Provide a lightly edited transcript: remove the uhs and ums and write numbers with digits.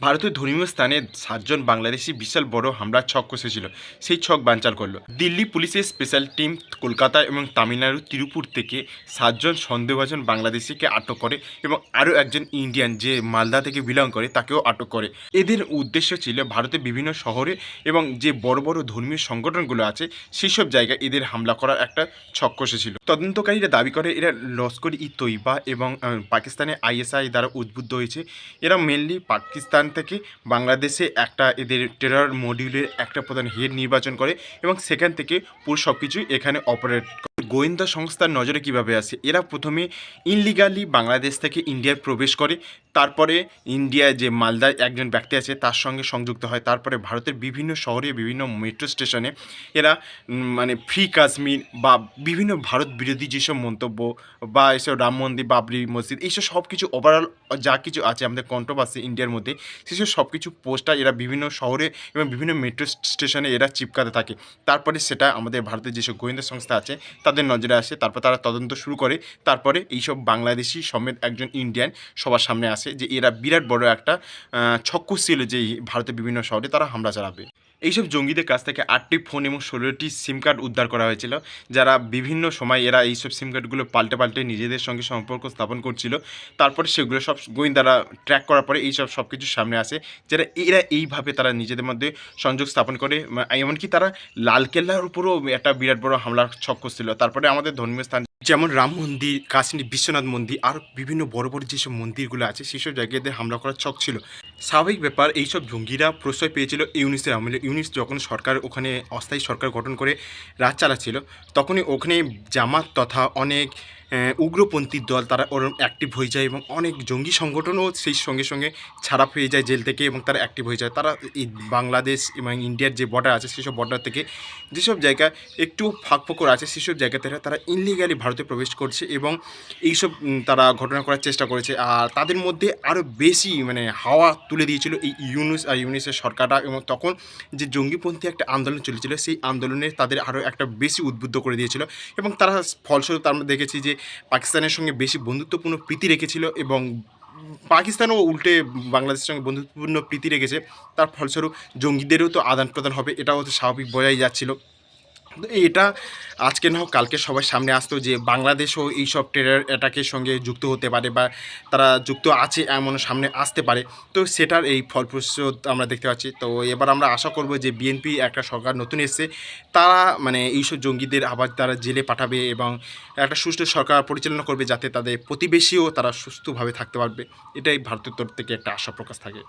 ভারতের ধর্মীয় স্থানে 7 জন বাংলাদেশি বিশাল বড় হামলার ছক কষেছিল। সেই ছক বানচাল করলো দিল্লি পুলিশের স্পেশাল টিম। কলকাতা এবং তামিলনাড়ু তিরুপুর থেকে 7 জন সন্দেহভাজন বাংলাদেশিকে আটক করে এবং আরও একজন ইন্ডিয়ান যে মালদা থেকে বিলং করে তাকেও আটক করে। এদের উদ্দেশ্য ছিল ভারতের বিভিন্ন শহরে এবং যে বড় বড় ধর্মীয় সংগঠনগুলো আছে সেই সব জায়গায় এদের হামলা করার একটা ছক কষেছিল। তদন্তকারীরা দাবি করে এরা লস্কর ই তৈবা এবং পাকিস্তানের আইএসআই দ্বারা উদ্বুদ্ধ হয়েছে। এরা মেনলি পাকিস্তান থেকে বাংলাদেশে একটা এদের টেরর মডিউলের একটা প্রধান হেড নির্বাচন করে এবং সেখান থেকে পুরো সব কিছুই এখানে অপারেট। গোয়েন্দা সংস্থার নজরে কিভাবে আসে, এরা প্রথমে ইনলিগালি বাংলাদেশ থেকে ইন্ডিয়ায় প্রবেশ করে, তারপরে ইন্ডিয়ায় যে মালদায় একজন ব্যক্তি আছে তার সঙ্গে সংযুক্ত হয়, তারপরে ভারতের বিভিন্ন শহরে বিভিন্ন মেট্রো স্টেশনে এরা মানে ফ্রি কাশ্মীর বা বিভিন্ন ভারত বিরোধী যেসব মন্তব্য বা এসব রাম মন্দির, বাবরি মসজিদ, এইসব সব কিছু ওভারঅল যা কিছু আছে আমাদের কন্ট্রোভার্সি ইন্ডিয়ার মধ্যে, সেসব সব কিছু পোস্টার এরা বিভিন্ন শহরে এবং বিভিন্ন মেট্রো স্টেশনে এরা চিপকাতে থাকে। তারপরে সেটা আমাদের ভারতের যেসব গোয়েন্দা সংস্থা আছে তাদের নজরে আসে, তারপর তারা তদন্ত শুরু করে। তারপরে এইসব বাংলাদেশি সমেত একজন ইন্ডিয়ান সবার সামনে আসে যে এরা বিরাট বড় একটা ছক্কু ছিল যে ভারতের বিভিন্ন শহরে তারা হামলা চালাবে। এইসব জঙ্গিদের কাছ থেকে 8টি ফোন এবং 16টি সিম কার্ড উদ্ধার করা হয়েছিল, যারা বিভিন্ন সময় এরা এইসব সিম কার্ডগুলো পাল্টে পাল্টে নিজেদের সঙ্গে সম্পর্ক স্থাপন করছিল। তারপরে সেগুলো সব গোয়েন্দারা ট্র্যাক করার পরে এইসব সব কিছু সামনে আসে, যারা এরা এইভাবে তারা নিজেদের মধ্যে সংযোগ স্থাপন করে। এমনকি তারা লালকেল্লার উপরেও একটা বিরাট বড় হামলার ছক করছিল। তারপরে আমাদের ধর্মীয় স্থান যেমন রাম মন্দির, কাশ্মীর বিশ্বনাথ মন্দির আর বিভিন্ন বড় বড় যেসব মন্দিরগুলো আছে সেসব জায়গাতে হামলা করার ছক ছিল। স্বাভাবিক ব্যাপার, এইসব জঙ্গিরা প্রশ্রয় পেয়েছিল ইউনিসের আমলে। ইউনিস যখন সরকার ওখানে অস্থায়ী সরকার গঠন করে রাজ চালাচ্ছিল, তখনই ওখানে জামাত তথা অনেক উগ্রপন্থী দল তারা ওরম অ্যাক্টিভ হয়ে যায় এবং অনেক জঙ্গি সংগঠনও সেই সঙ্গে সঙ্গে ছাড়া পেয়ে যায় জেল থেকে এবং তারা অ্যাক্টিভ হয়ে যায়। তারা এই বাংলাদেশ এবং ইন্ডিয়ার যে বর্ডার আছে সেসব বর্ডার থেকে যেসব জায়গা একটু ফাঁকফোকর আছে সেসব জায়গাতে তারা ইনলিগালি ভারতে প্রবেশ করছে এবং এইসব তারা ঘটনা করার চেষ্টা করেছে। আর তাদের মধ্যে আরও বেশি মানে হাওয়া তুলে দিয়েছিল এই ইউনুস আর ইউনিসের সরকাররা, এবং তখন যে জঙ্গিপন্থী একটা আন্দোলন চলেছিল সেই আন্দোলনে তাদের আরও একটা বেশি উদ্বুদ্ধ করে দিয়েছিল এবং তারা ফলস্বরূপ আমরা দেখেছি যে পাকিস্তানের সঙ্গে বেশি বন্ধুত্বপূর্ণ প্রীতি রেখেছিল এবং পাকিস্তানও উল্টে বাংলাদেশের সঙ্গে বন্ধুত্বপূর্ণ প্রীতি রেখেছে। তার ফলস্বরূপ জঙ্গিদেরও তো আদান প্রদান হবে, এটাও তো স্বাভাবিক বোঝাই যাচ্ছিল। এটা আজকে না হোক কালকে সবার সামনে আসতো যে বাংলাদেশও এইসব টেরর অ্যাটাকের সঙ্গে যুক্ত হতে পারে বা তারা যুক্ত আছে এমন সামনে আসতে পারে। তো সেটার এই ফলপ্রসূ আমরা দেখতে পাচ্ছি। তো এবার আমরা আশা করব যে বিএনপি একটা সরকার নতুন এসছে, তারা মানে এইসব জঙ্গিদের আবার তারা জেলে পাঠাবে এবং একটা সুষ্ঠু সরকার পরিচালনা করবে যাতে তাদের প্রতিবেশীও তারা সুস্থভাবে থাকতে পারবে। এটাই ভারতের তরফ থেকে একটা আশা প্রকাশ থাকে।